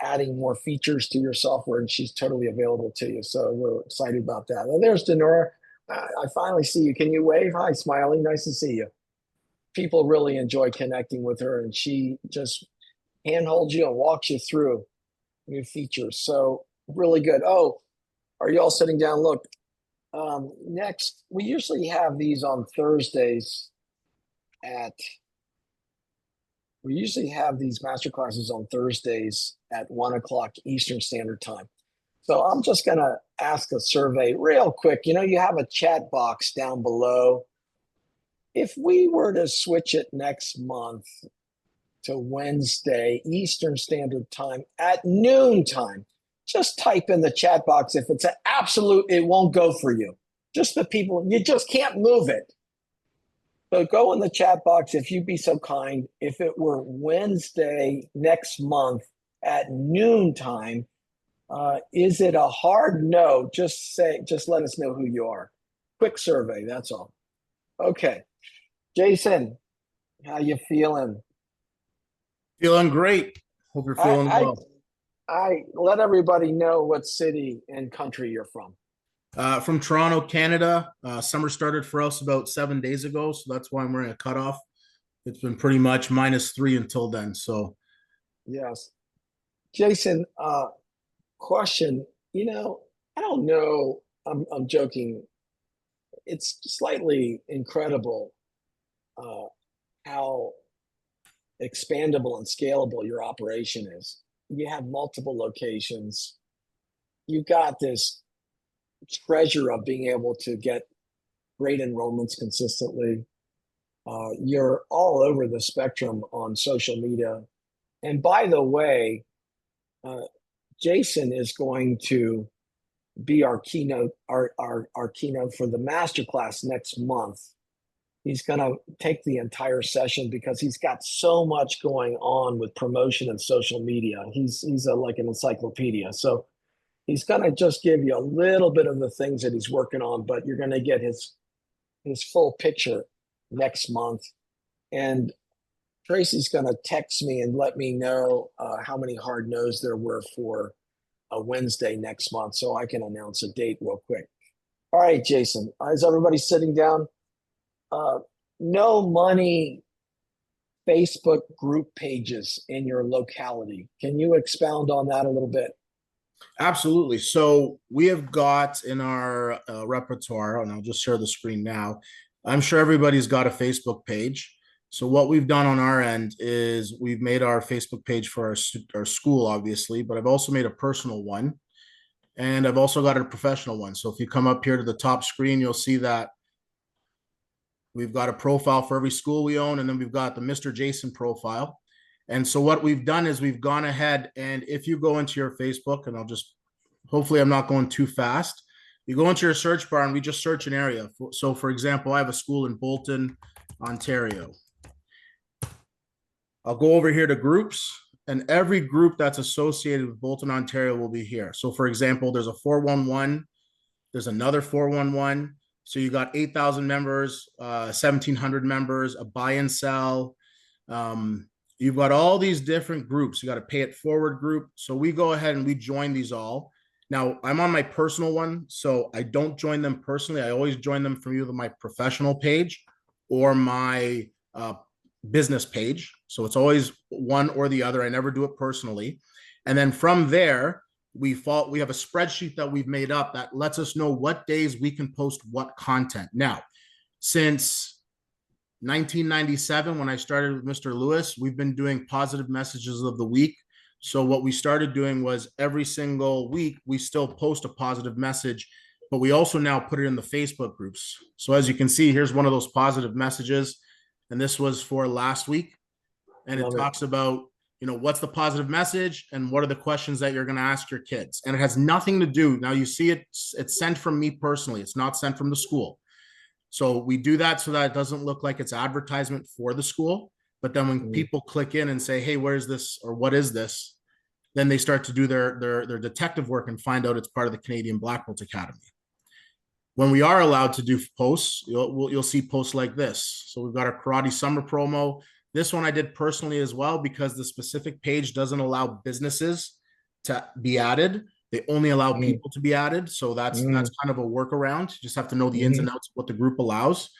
A: adding more features to your software, and she's totally available to you. So we're excited about that. Well, there's Denora. I finally see you. Can you wave? Hi, Smiley. Nice to see you. People really enjoy connecting with her, and she just handholds you and walks you through new features. So really good. Oh, are you all sitting down? Look, next, we usually have these on Thursdays we usually have these master classes on Thursdays at 1 o'clock Eastern Standard Time. So I'm just going to ask a survey real quick. You know, you have a chat box down below. If we were to switch it next month to Wednesday, Eastern Standard Time at noontime, just type in the chat box. If it's an absolute, it won't go for you. Just the people, you just can't move it. So go in the chat box if you'd be so kind. If it were Wednesday next month at noontime, is it a hard no? Just let us know who you are. Quick survey, that's all. Okay. Jason, how you feeling?
F: Feeling great. Hope you're feeling well.
A: I let everybody know what city and country you're from.
F: From Toronto, Canada. Summer started for us about 7 days ago, so that's why I'm wearing a cutoff. It's been pretty much -3 until then. So,
A: yes, Jason. Question. You know, I don't know. I'm joking. It's slightly incredible how expandable and scalable your operation is. You have multiple locations. You've got this treasure of being able to get great enrollments consistently. You're all over the spectrum on social media. And by the way, Jason is going to be our keynote for the masterclass next month. He's going to take the entire session because he's got so much going on with promotion and social media. He's like an encyclopedia. So he's going to just give you a little bit of the things that he's working on, but you're going to get his full picture next month. And Tracy's going to text me and let me know how many hard no's there were for a Wednesday next month, so I can announce a date real quick. All right, Jason, is everybody sitting down? No money Facebook group pages in your locality. Can you expound on that a little bit?
F: Absolutely. So we have got in our repertoire, and I'll just share the screen now. I'm sure everybody's got a Facebook page. So what we've done on our end is we've made our Facebook page for our school, obviously, but I've also made a personal one. And I've also got a professional one. So if you come up here to the top screen, you'll see that we've got a profile for every school we own, and then we've got the Mr. Jason profile. And so what we've done is we've gone ahead, and if you go into your Facebook, and hopefully I'm not going too fast. You go into your search bar and we just search an area. So for example, I have a school in Bolton, Ontario. I'll go over here to groups, and every group that's associated with Bolton, Ontario will be here. So for example, there's a 411, there's another 411. So you got 8,000 members, 1,700 members, a buy and sell. You've got all these different groups. You got a pay it forward group. So we go ahead and we join these all. Now I'm on my personal one, so I don't join them personally. I always join them from either my professional page or my business page. So it's always one or the other. I never do it personally. And then from there, we have a spreadsheet that we've made up that lets us know what days we can post what content. Now, since 1997, when I started with Mr. Lewis, we've been doing positive messages of the week. So what we started doing was every single week, we still post a positive message, but we also now put it in the Facebook groups. So as you can see, here's one of those positive messages. And this was for last week. And it talks about, what's the positive message and what are the questions that you're going to ask your kids. And it has nothing to do. Now you see it's sent from me personally. It's not sent from the school. So we do that so that it doesn't look like it's advertisement for the school. But then when people click in and say, hey, where's this or what is this? Then they start to do their detective work and find out it's part of the Canadian Black Belt Academy. When we are allowed to do posts, you'll see posts like this. So we've got our karate summer promo. This one I did personally as well because the specific page doesn't allow businesses to be added. They only allow people to be added. So that's kind of a workaround. You just have to know the ins and outs of what the group allows.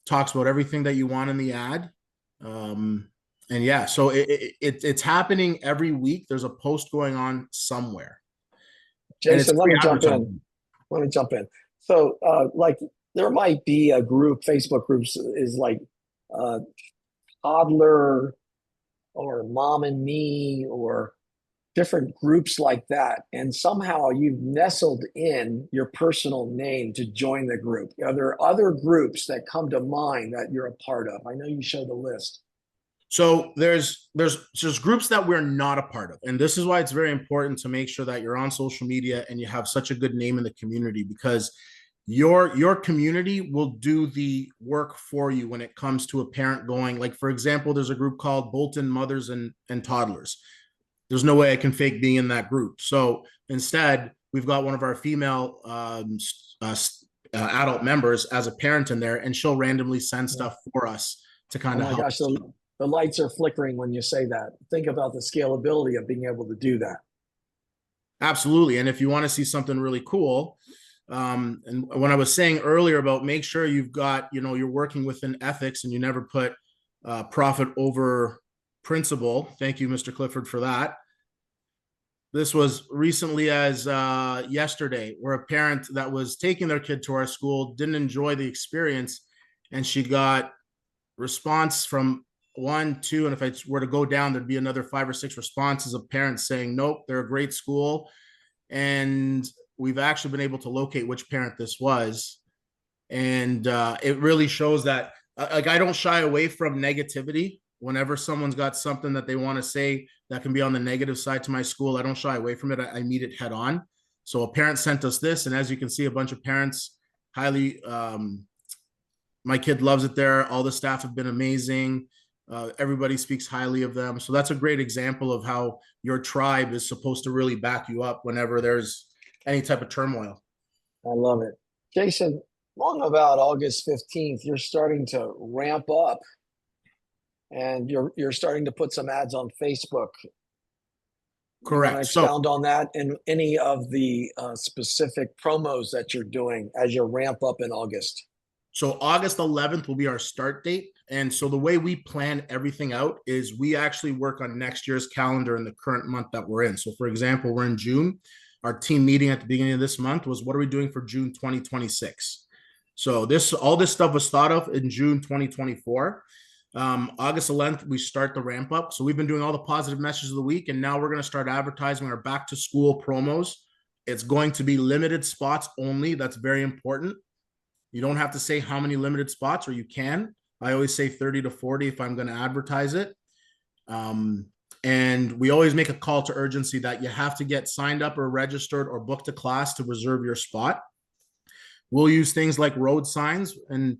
F: Talks about everything that you want in the ad. And yeah, so it's happening every week. There's a post going on somewhere.
A: Jason, let me jump in. So like there might be a group, Facebook groups is like toddler or mom and me or different groups like that. And somehow you've nestled in your personal name to join the group. Are there other groups that come to mind that you're a part of? I know you showed the list.
F: So there's groups that we're not a part of. And this is why it's very important to make sure that you're on social media and you have such a good name in the community, because your community will do the work for you when it comes to a parent going, like, for example, there's a group called Bolton Mothers and Toddlers. There's no way I can fake being in that group. So instead, we've got one of our female adult members as a parent in there, and she'll randomly send stuff for us to kind of help.
A: Gosh, the lights are flickering when you say that. Think about the scalability of being able to do that.
F: Absolutely. And if you want to see something really cool, and when I was saying earlier about make sure you've got, you're working within ethics and you never put profit over principle. Thank you, Mr. Clifford, for that. This was recently as yesterday, where a parent that was taking their kid to our school didn't enjoy the experience. and she got response from 1, 2, and if I were to go down, there'd be another 5 or 6 responses of parents saying, nope, they're a great school. And we've actually been able to locate which parent this was. And it really shows that, like, I don't shy away from negativity. Whenever someone's got something that they want to say that can be on the negative side to my school, I don't shy away from it. I meet it head on. So a parent sent us this, and as you can see, a bunch of parents highly, my kid loves it there. All the staff have been amazing. Everybody speaks highly of them. So that's a great example of how your tribe is supposed to really back you up whenever there's any type of turmoil.
A: I love it. Jason, long about August 15th, you're starting to ramp up and you're starting to put some ads on Facebook.
F: Correct.
A: Expound on that and any of the specific promos that you're doing as you ramp up in August.
F: So August 11th will be our start date. And so the way we plan everything out is we actually work on next year's calendar in the current month that we're in. So for example, we're in June. Our team meeting at the beginning of this month was, what are we doing for June 2026? So all this stuff was thought of in June 2024. August 11th, we start the ramp up. So we've been doing all the positive messages of the week, and now we're going to start advertising our back to school promos. It's going to be limited spots only. That's very important. You don't have to say how many limited spots, or you can. I always say 30 to 40 if I'm going to advertise it. And we always make a call to urgency that you have to get signed up or registered or booked a class to reserve your spot. We'll use things like road signs, and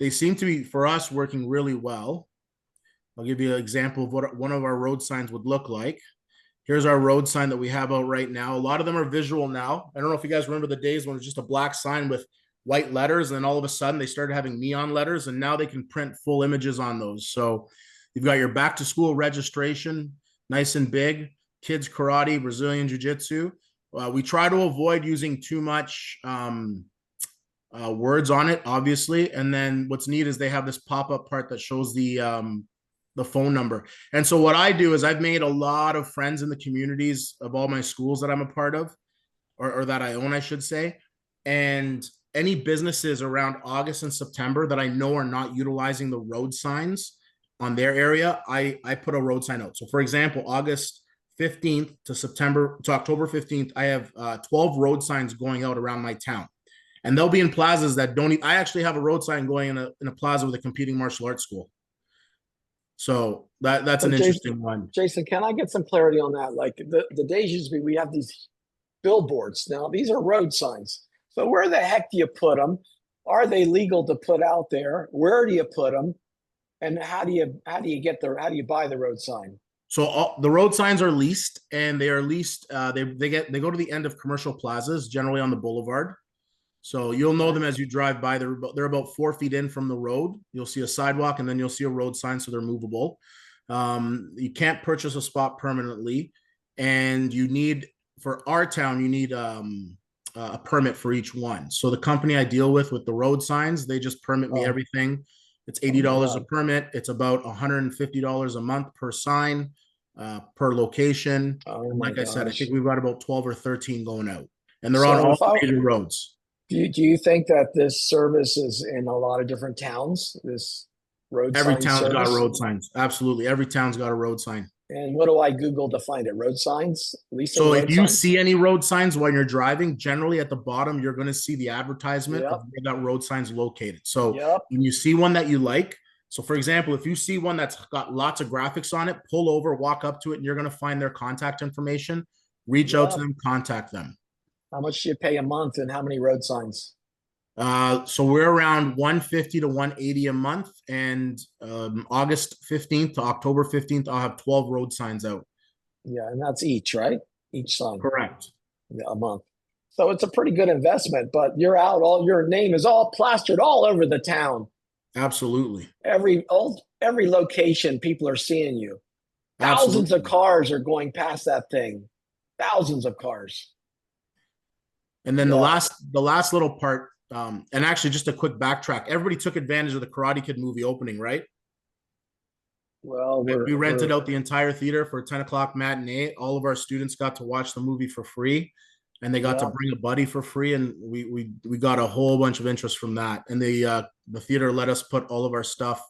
F: they seem to be, for us, working really well. I'll give you an example of what one of our road signs would look like. Here's our road sign that we have out right now. A lot of them are visual now. I don't know if you guys remember the days when it was just a black sign with white letters, and then all of a sudden they started having neon letters, and now they can print full images on those. So you've got your back to school registration, nice and big, kids karate, Brazilian jiu-jitsu. We try to avoid using too much words on it, obviously. And then what's neat is they have this pop-up part that shows the phone number. And so what I do is I've made a lot of friends in the communities of all my schools that I'm a part of, or that I own, I should say. And any businesses around August and September that I know are not utilizing the road signs on their area, I put a road sign out. So for example, August 15th to October 15th, I have 12 road signs going out around my town. And they'll be in plazas that don't, I actually have a road sign going in a plaza with a competing martial arts school. So that's an interesting one.
A: Jason, can I get some clarity on that? Like the days used to be, we have these billboards. Now these are road signs. So where the heck do you put them? Are they legal to put out there? Where do you put them? And how do you get there? How do you buy the road sign?
F: So the road signs are leased, and they are leased. They go to the end of commercial plazas, generally on the boulevard. So you'll know them as you drive by. They're about 4 feet in from the road. You'll see a sidewalk, and then you'll see a road sign, so they're movable. You can't purchase a spot permanently, and for our town, you need a permit for each one. So the company I deal with the road signs, they just permit me everything. It's $80 a permit. It's about $150 a month per sign, per location. Like I said, I think we've got about 12 or 13 going out, and they're on all major roads.
A: Do you think that this service is in a lot of different towns? This road sign
F: Every town's
A: service?
F: got road signs. Absolutely, every town's got a road sign.
A: And what do I Google to find it? Road signs?
F: So if you see any road signs while you're driving, generally at the bottom, you're going to see the advertisement of where that road sign's located. So when you see one that you like, so for example, if you see one that's got lots of graphics on it, pull over, walk up to it, and you're going to find their contact information. Reach out to them, contact them.
A: How much do you pay a month, and how many road signs?
F: So we're around 150 to 180 a month, and August 15th to October 15th, I'll have 12 road signs out.
A: Yeah, and that's each, right? Each sign.
F: Correct.
A: A month. So it's a pretty good investment, but you're out, your name is all plastered all over the town.
F: Absolutely.
A: Every location, people are seeing you. Thousands of cars are going past that thing. Thousands of cars.
F: And then the last little part, and actually just a quick backtrack. Everybody took advantage of the Karate Kid movie opening, right?
A: Well,
F: we rented out the entire theater for a 10 o'clock matinee. All of our students got to watch the movie for free. and they got to
A: Yeah.
F: bring a buddy for free, and we got a whole bunch of interest from that. And the theater let us put all of our stuff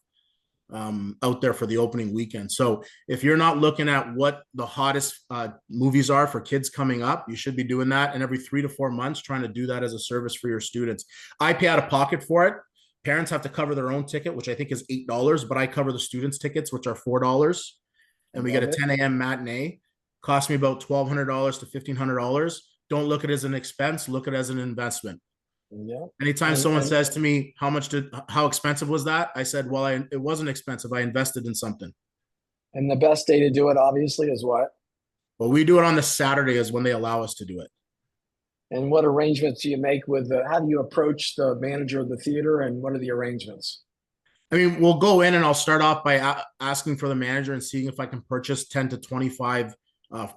F: out there for the opening weekend. So if you're not looking at what the hottest movies are for kids coming up, you should be doing that. And every 3 to 4 months, trying to do that as a service for your students. I pay out of pocket for it. Parents have to cover their own ticket, which I think is $8, but I cover the students' tickets, which are $4. And we get a 10 a.m. matinee. Cost me about $1,200 to $1,500. Don't look at it as an expense. Look at it as an investment.
A: Yeah.
F: Anytime someone says to me, how expensive was that? I said, well, it wasn't expensive. I invested in something.
A: And the best day to do it, obviously, is what?
F: Well, we do it on the Saturday is when they allow us to do it.
A: And what arrangements do you make with how do you approach the manager of the theater, and what are the arrangements?
F: I mean, we'll go in and I'll start off by asking for the manager and seeing if I can purchase 10 to 25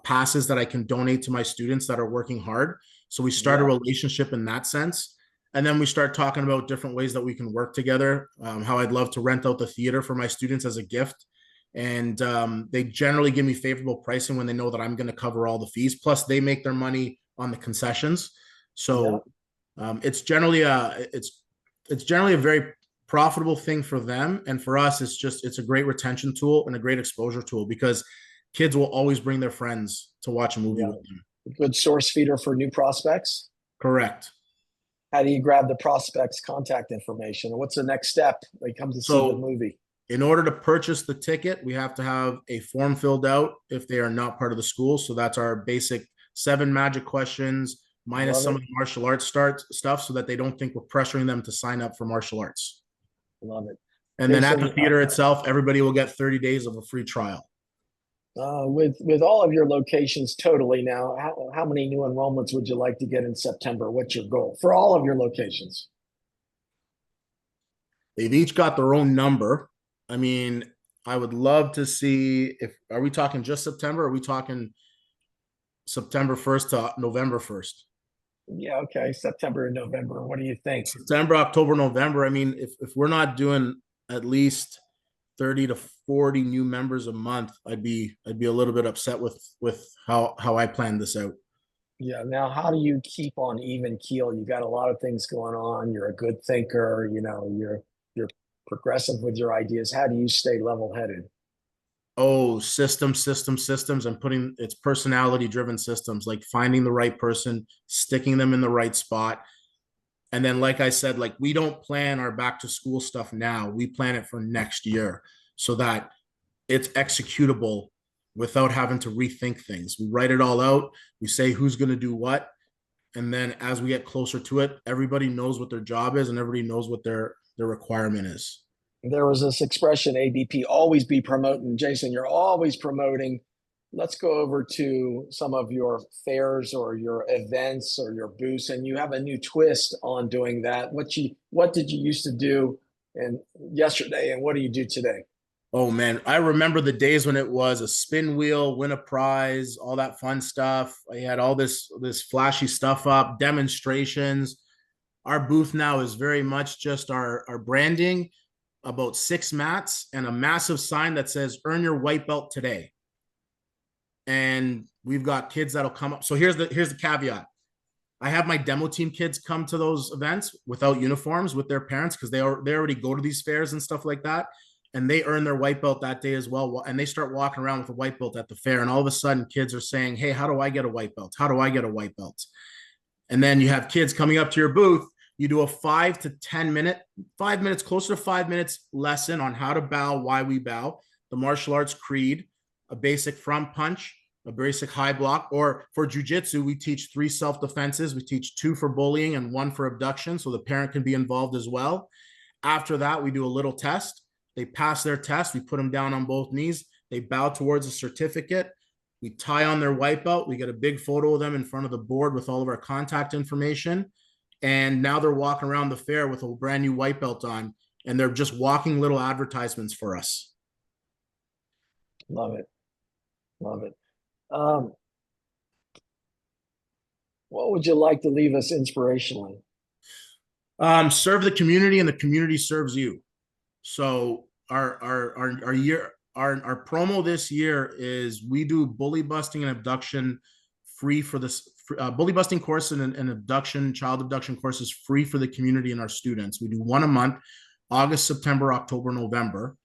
F: passes that I can donate to my students that are working hard. So we start a relationship in that sense. And then we start talking about different ways that we can work together, how I'd love to rent out the theater for my students as a gift. And they generally give me favorable pricing when they know that I'm going to cover all the fees. Plus, they make their money on the concessions. So it's generally it's generally a very profitable thing for them. And for us, it's a great retention tool and a great exposure tool, because kids will always bring their friends to watch a movie with them.
A: A good source feeder for new prospects.
F: Correct.
A: How do you grab the prospect's contact information? What's the next step? They come to see the movie.
F: In order to purchase the ticket, we have to have a form filled out if they are not part of the school. So that's our basic 7 magic questions minus some of the martial arts stuff, so that they don't think we're pressuring them to sign up for martial arts.
A: Love it.
F: And then at the theater itself, everybody will get 30 days of a free trial.
A: With all of your locations totally now, how many new enrollments would you like to get in September? What's your goal for all of your locations?
F: They've each got their own number. I mean, I would love to see are we talking just September? Or are we talking September 1st to November 1st?
A: Yeah, okay. September and November. What do you think?
F: September, October, November. I mean, if we're not doing at least 30 to 40 new members a month, I'd be a little bit upset with how I planned this out.
A: Yeah. Now, how do you keep on even keel? You got a lot of things going on. You're a good thinker. You're progressive with your ideas. How do you stay level-headed?
F: Oh, systems, and it's personality-driven systems, like finding the right person, sticking them in the right spot. And then, like I said, like we don't plan our back to school stuff now. We plan it for next year so that it's executable without having to rethink things. We write it all out. We say who's going to do what. And then as we get closer to it, everybody knows what their job is and everybody knows what their requirement is.
A: There was this expression, ABP, always be promoting. Jason, you're always promoting. Let's go over to some of your fairs or your events or your booths, and you have a new twist on doing that. What did you used to do yesterday, and what do you do today?
F: Oh man, I remember the days when it was a spin wheel, win a prize, all that fun stuff. I had all this flashy stuff up, demonstrations. Our booth now is very much just our branding, about 6 mats and a massive sign that says earn your white belt today. And we've got kids that'll come up. So here's the caveat. I have my demo team kids come to those events without uniforms with their parents, because they already go to these fairs and stuff like that. And they earn their white belt that day as well. And they start walking around with a white belt at the fair. And all of a sudden kids are saying, hey, how do I get a white belt? How do I get a white belt? And then you have kids coming up to your booth. You do a 5 to 10 minute, 5 minutes, closer to 5 minutes lesson on how to bow, why we bow, the martial arts creed, a basic front punch, a basic high block. Or for jujitsu, we teach 3 self-defenses. We teach 2 for bullying and 1 for abduction, so the parent can be involved as well. After that, we do a little test. They pass their test. We put them down on both knees. They bow towards a certificate. We tie on their white belt. We get a big photo of them in front of the board with all of our contact information. And now they're walking around the fair with a brand new white belt on, and they're just walking little advertisements for us.
A: Love it. Love it. What would you like to leave us inspirationally?
F: Serve the community and the community serves you. So our promo this year is we do bully busting and abduction free for bully busting course and abduction, child abduction course is free for the community and our students. We do one a month, August, September, October, November.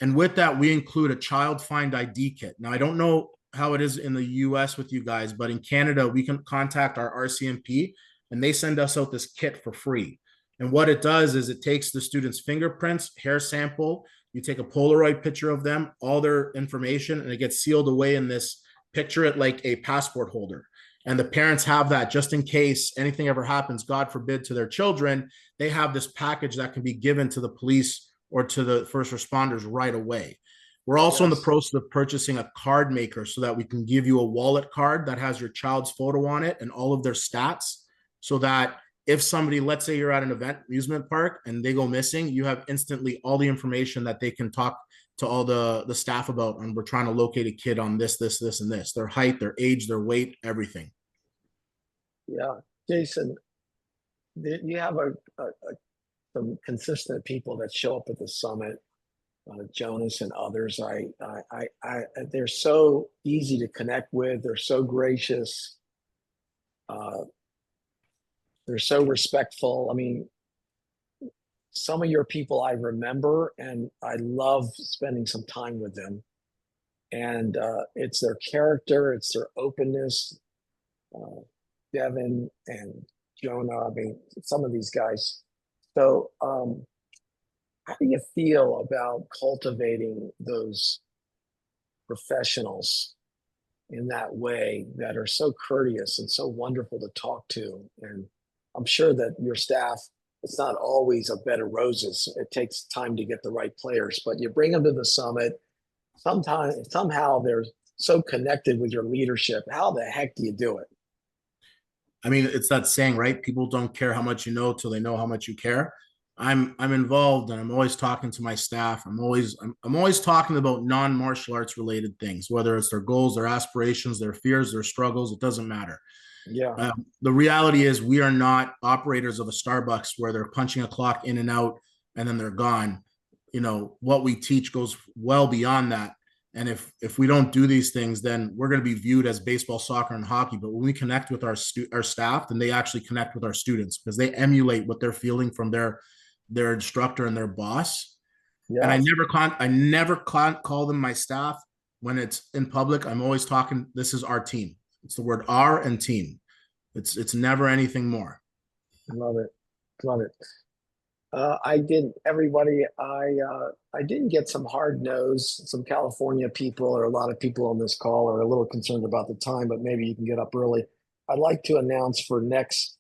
F: And with that, we include a child find ID kit. Now, I don't know how it is in the US with you guys, but in Canada, we can contact our RCMP and they send us out this kit for free. And what it does is it takes the student's fingerprints, hair sample, you take a Polaroid picture of them, all their information, and it gets sealed away in this, picture it like a passport holder. And the parents have that just in case anything ever happens, God forbid, to their children. They have this package that can be given to the police or to the first responders right away. We're also in the process of purchasing a card maker so that we can give you a wallet card that has your child's photo on it and all of their stats, so that if somebody, let's say you're at an event, amusement park, and they go missing, you have instantly all the information that they can talk to all the staff about, and we're trying to locate a kid on this, and this, their height, their age, their weight, everything.
A: Yeah. Jason, you have some consistent people that show up at the summit, Jonas and others. They're so easy to connect with. They're so gracious. They're so respectful. I mean, some of your people I remember, and I love spending some time with them. And it's their character, it's their openness. Devin and Jonah, I mean, some of these guys. So, how do you feel about cultivating those professionals in that way that are so courteous and so wonderful to talk to? And I'm sure that your staff, it's not always a bed of roses. It takes time to get the right players, but you bring them to the summit. Somehow they're so connected with your leadership. How the heck do you do it?
F: I mean, it's that saying, right? People don't care how much you know till they know how much you care. I'm involved, and I'm always talking to my staff. I'm always talking about non-martial arts related things, whether it's their goals, their aspirations, their fears, their struggles. It doesn't matter.
A: Yeah.
F: The reality is we are not operators of a Starbucks where they're punching a clock in and out and then they're gone. You know, what we teach goes well beyond that. And if we don't do these things, then we're going to be viewed as baseball, soccer, and hockey. But when we connect with our staff, then they actually connect with our students because they emulate what they're feeling from their instructor and their boss. Yeah. And I never call them my staff when it's in public. I'm always talking, this is our team. It's the word "our" and "team." It's never anything more.
A: Love it. I didn't get some hard nose. Some California people, or a lot of people on this call, are a little concerned about the time, but maybe you can get up early. I'd like to announce for next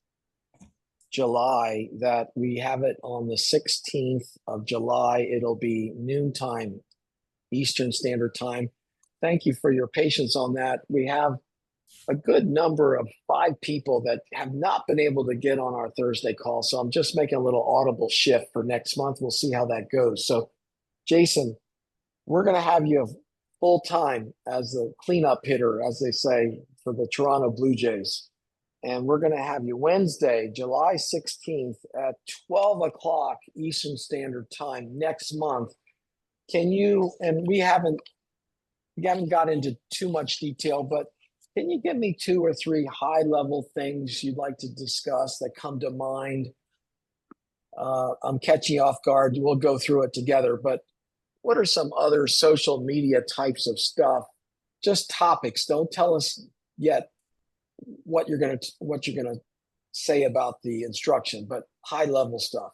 A: July that we have it on the 16th of July. It'll be noontime Eastern Standard Time. Thank you for your patience on that. We have a good number of 5 people that have not been able to get on our Thursday call. So I'm just making a little audible shift for next month. We'll see how that goes. So Jason, we're going to have you full time as the cleanup hitter, as they say, for the Toronto Blue Jays. And we're going to have you Wednesday, July 16th at 12 o'clock Eastern Standard Time next month. Can you, and we haven't got into too much detail, but can you give me 2 or 3 high-level things you'd like to discuss that come to mind? I'm catching you off guard. We'll go through it together. But what are some other social media types of stuff? Just topics. Don't tell us yet what you're gonna say about the instruction, but high-level stuff.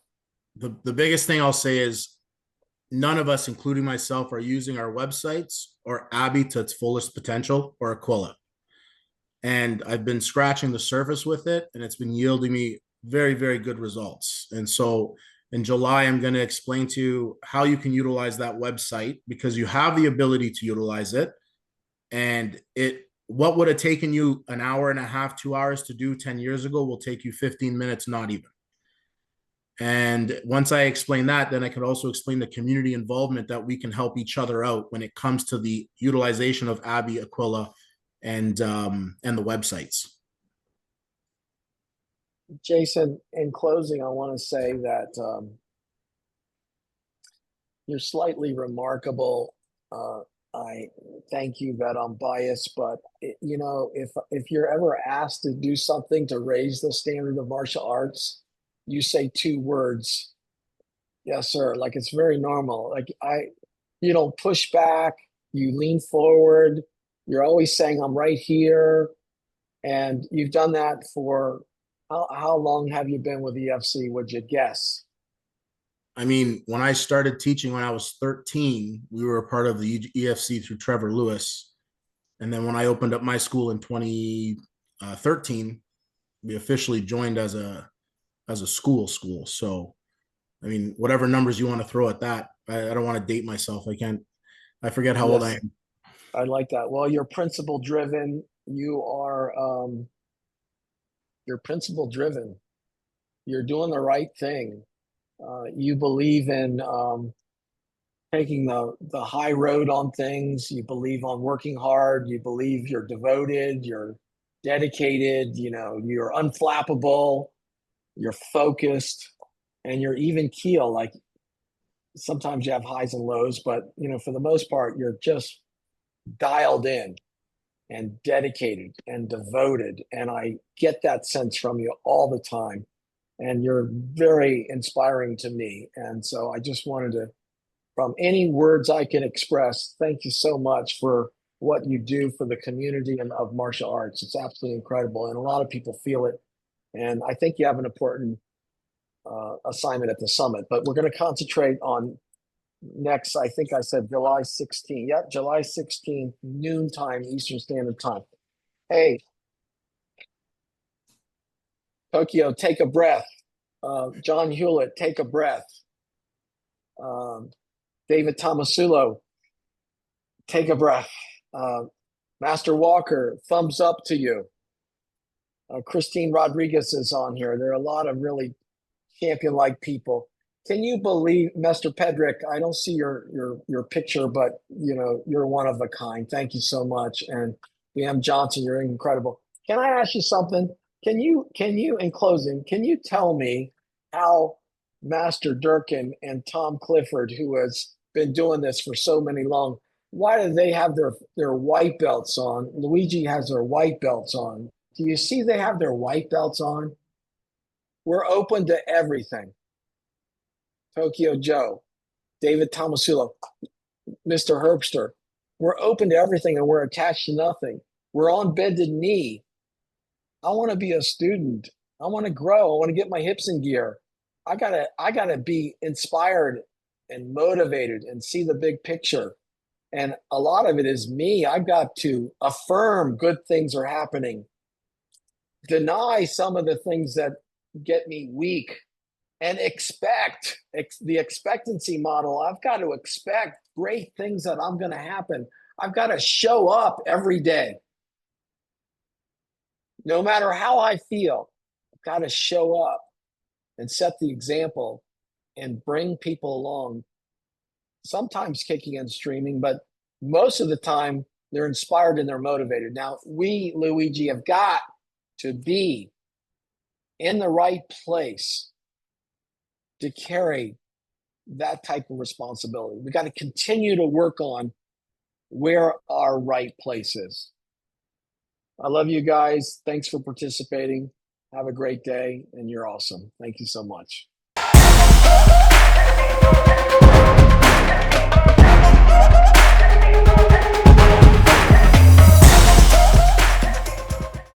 F: The biggest thing I'll say is none of us, including myself, are using our websites or Abby to its fullest potential, or Aquila. And I've been scratching the surface with it, and it's been yielding me very, very good results. And so in July, I'm going to explain to you how you can utilize that website, because you have the ability to utilize it. And what would have taken you an hour and a half, 2 hours to do 10 years ago will take you 15 minutes, not even. And once I explain that, then I can also explain the community involvement that we can help each other out when it comes to the utilization of Abby, Aquila, and the websites.
A: Jason, in closing, I want to say that you're slightly remarkable I thank you that I'm biased, but you know, if you're ever asked to do something to raise the standard of martial arts, you say two words, yes, sir. Like it's very normal. You don't push back, you lean forward. You're always saying, I'm right here. And you've done that for how long have you been with EFC? Would you guess?
F: I mean, when I started teaching when I was 13, we were a part of the EFC through Trevor Lewis. And then when I opened up my school in 2013, we officially joined as a school. So, I mean, whatever numbers you want to throw at that, I don't want to date myself. I forget how old I
A: Yes,
F: am.
A: I like that. Well, you're principle driven. You're principle driven. You're doing the right thing. You believe in taking the high road on things. You believe on working hard. You believe you're devoted. You're dedicated. You know, you're unflappable. You're focused, and you're even keel. Like sometimes you have highs and lows, but you know, for the most part, you're just dialed in and dedicated and devoted. And I get that sense from you all the time. And you're very inspiring to me. And so I just wanted to, from any words I can express, thank you so much for what you do for the community and of martial arts. It's absolutely incredible. And a lot of people feel it. And I think you have an important assignment at the summit, but we're going to concentrate on next, I think I said July 16th. Yep, July 16th, noontime Eastern Standard Time. Hey, Tokyo, take a breath. John Hewlett, take a breath. David Tomasulo, take a breath. Master Walker, thumbs up to you. Christine Rodriguez is on here. There are a lot of really champion-like people. Can you believe, Master Pedrick? I don't see your picture, but you know you're one of a kind. Thank you so much. And B.M. Johnson, you're incredible. Can I ask you something? Can you, in closing, can you tell me how Master Durkin and Tom Clifford, who has been doing this for so many long, why do they have their white belts on? Luigi has their white belts on. Do you see they have their white belts on? We're open to everything. Tokyo Joe, David Tomasulo, Mr. Herbster. We're open to everything and we're attached to nothing. We're on bended knee. I want to be a student. I want to grow. I want to get my hips in gear. I gotta be inspired and motivated and see the big picture. And a lot of it is me. I've got to affirm good things are happening, deny some of the things that get me weak, and expect the expectancy model. I've got to expect great things that I'm going to happen. I've got to show up every day. No matter how I feel, I've got to show up and set the example and bring people along. Sometimes kicking and streaming, but most of the time they're inspired and they're motivated. Now, we, Luigi, have got to be in the right place to carry that type of responsibility. We got to continue to work on where our right place is. I love you guys. Thanks for participating. Have a great day, and you're awesome. Thank you so much.